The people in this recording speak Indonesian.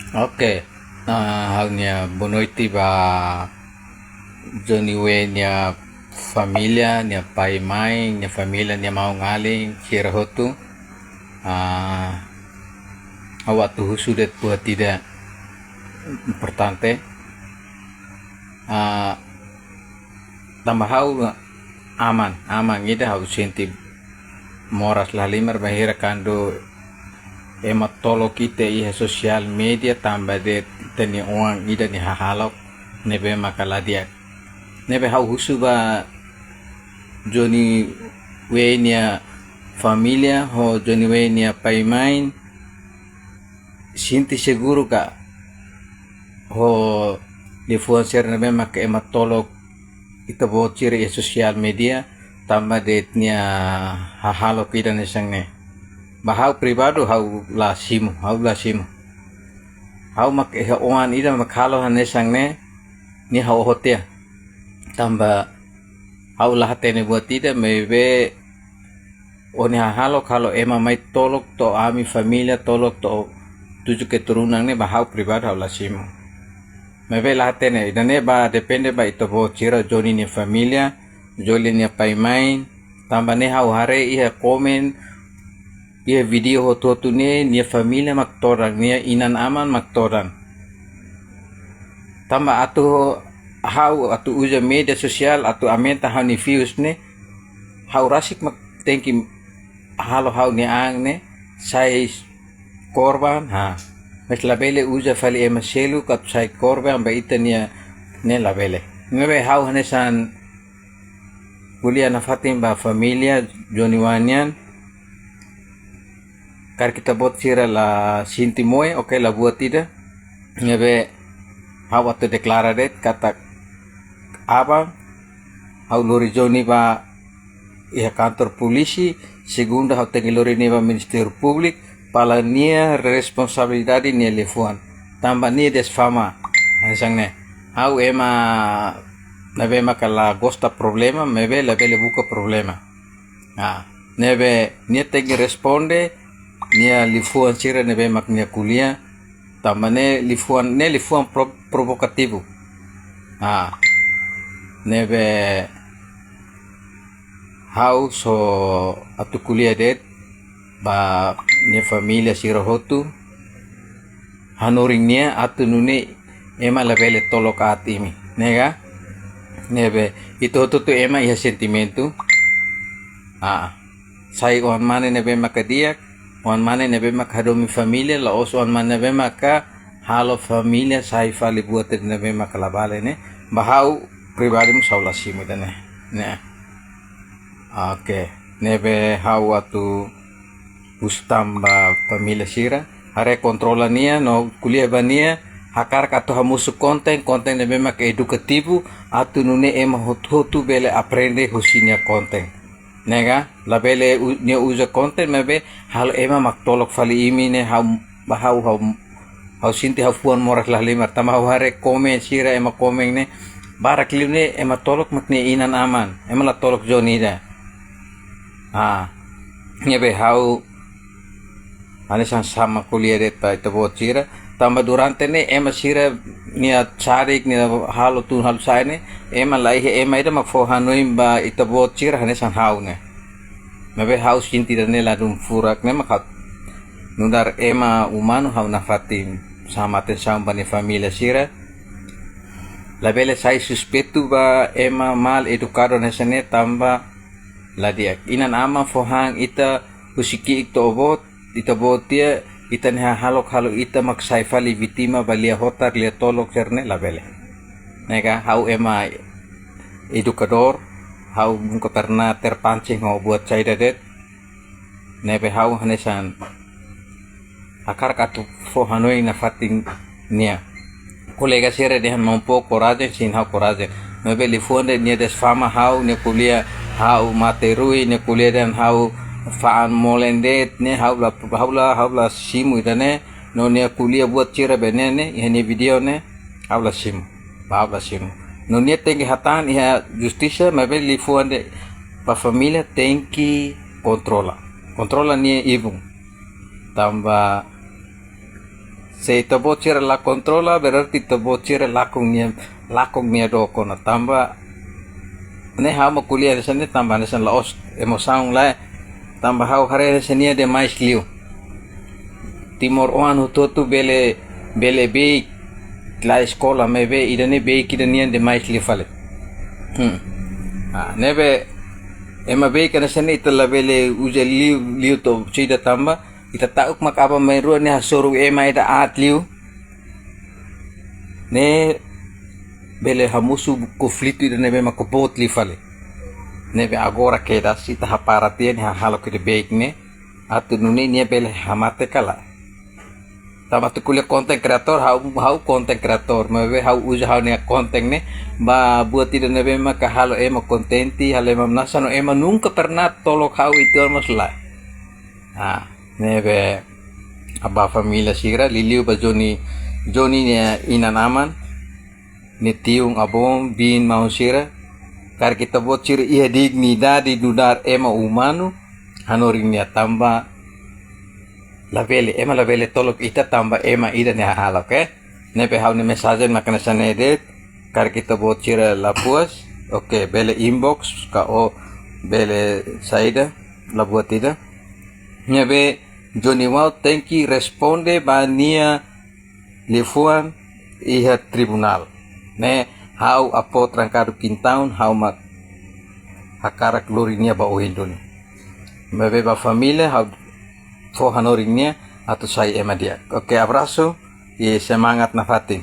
Oke, halnya bonoiti ba Johnny we nia familia nia pai mai nia familia nia mau ngaling kira hotu awak tuh sudah buat tidak importante tambah hau aman ida hau senti moras lalimar bahira kando ema tolo kita iha sosial media tambah de teni uang ida ni hahalok nebe makaladiak nebe hau husuba Johnny Wenia familia ho Johnny Wenia paimain sinti seguro ka ho influencer nebe maka ema tolo kita bocir e sosial media tambah de nia hahalok ida nesang ne bahau pribado hau lasimu hau mak oan ida makhalo hanesang ne ni hau hotia tambah hau lahatene buat ida mebe oni halo kalau ema mai tolok to ami familia tolok to tujuh keturunan ne bahau pribado hau lasimu mebe lahatene ida ne ba depende ba ito bo cira joni ni familia joli ni paimain tambah ne hau hare iha komen ia video hotu ne nia familia maktorang nia inan aman maktorang tambah hau atu uja media sosial atu amenta hau ni views ne hau rasik mak tengki halo hau ni ang ne sai korban mes labele uja fali ema selu kat sai korban ba itania ne labele ngebe hau hanesan kuliah na fatim ba familia Johnny Wanian kar kita buat sira la sinti moe oke la buat tidak ngebe hawa te declarare kata apa hau lori Johnny ba iha kantor polisi segunda hau tengi lori ni ba Ministério Público pala nia responsabilidade nia lefuan tambah nia desfama hasang ne hau ema nebe makala gosta problema mebe labele buka problema nebe nia tengi responde nia lifuan sira nebe mak nia kuliah tambah ne lifuan provokativo nebe hau so atu kuliah det ba nia familia sira hotu hanoring nia atu nune ema labele tolok atimi nega nebe itu hotu tu ema iha sentimentu sai on mane nebe makadiak on mane nebe makadomi familia la oso on mane nebe maka halo familia sai fali buat nebe makalabale ne bahau pribadi musawla simu dane ne oke nebe hau atuustamba familia sira hare kontrola nia no kuliah bania hakar kato hamusu konten nebe maka edukativu atu nune ema hotu bele aprende husinya konten nega labele nia uza konten mebe hal ema maktolok fali imi ne hau sinti hau fuan moras lah limar tama hau hare komen sira ema komen ne barak liune ema tolok makne inan aman ema la tolok Johnny da nyebe hau anisan sama kuliah deta itu buat sira tambah durante ne ema sira nia carik nia halo tun halo sai ne ema laihe ema ida mak fo hanoim ba ita buat sira hanesan hau ne mebe hau sinti dane la dum furak ne mak nudar ema umanu hau nafatim sama te sambani familia sira labele sai suspetu ba ema mal edukado nesane tamba ladiak inan ama fohang ita usiki ikto obot ita botia ita ne halok halo ita mak sai fali vitima balia hotar lia tolok cerne labele nega hau ema edukador hau mungko pernah terpancing mau buat cai dadet nebe hau hanesan akar katu fo hanoi na fating nia kolega sere de mampo korage sin hau korage mebe lifonde nia des fama hau ne kuliah hau materui ne kuliah dan hau faan molendet ne haula simu idane no ne kuliah buat cira benene ini video ne haula simu no ne tengi hatan iha justicia mebe lifonde pa familia tenki controla ne ibung tambah Se ito bocira la controla berarti ito bocira lakong niya doko na tamba ne hau kuliah di sana tamba nesan laos emosaung la tamba hau hare senia de mais liu timor oan hutotu bele be la escola me be idane be kidania de mais liu fale nebe ema be kana senia ito la bele uja liu to chida tamba ita tauk makapa meru ne hasuru ema ida at liu ne bele hamusu conflito ida nebe makopot li fale nebe agora queda sita haparatia ni halo ke beik ne atu nuni ni bele hamate kala tama tu kuliah content creator hau content creator mebe hau uja hau ne content ne ba buat ida nebe maka halo ema contenti halo ema nasano ema nunca pernah tolok hau itu mas la nebe aba familia sigra liliu ba Johnny ni inanaman ni tiung abong bin mau sira kar kita buat sira iya dignidade dudar ema umano hanoring niya tamba lavele tolok ita tamba ema ida ni halak nebe hau ni message makana sanede kar kita buat sira la puas oke bele inbox ka o bele saida la buat ida nebe Johnny Wow thank you responde ba nia lifuan iha tribunal ne hau apo trangkadu kintaun hau mak hakara glorinya ba ohindun mebe ba familia hau fo hanorinya atau saya ema dia oke abraço e semangat na fatin